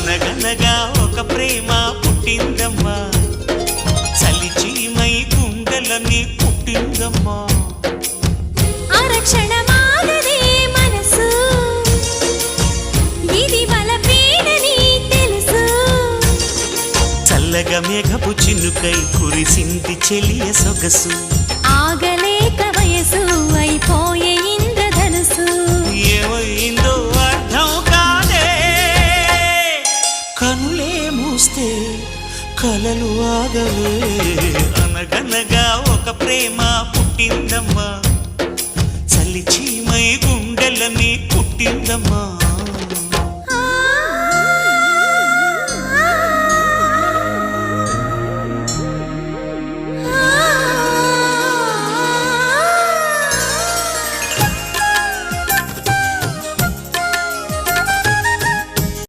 అనగనగా ఒక ప్రేమ పుట్టిందమ్మా, చలిచీమై గుండెలని పుట్టిందమ్మా. ఆరక్షణమాగదే మనసు, ఇది వలపేడని తెలుసు. చల్లగా మేఘపు చినుకై కురిసింది చెలియ సొగసు, ఆగలేక వయసు అయిపోయే ఇంద్రధనుసు. ఏమైందో అర్థం కాదే, కనులే మూస్తే కలలు ఆగవే. అనగనగా ఒక ప్రేమ పుట్టిందమ్మా, చలిచీమై గుండెలని పుట్టిందమ్మా.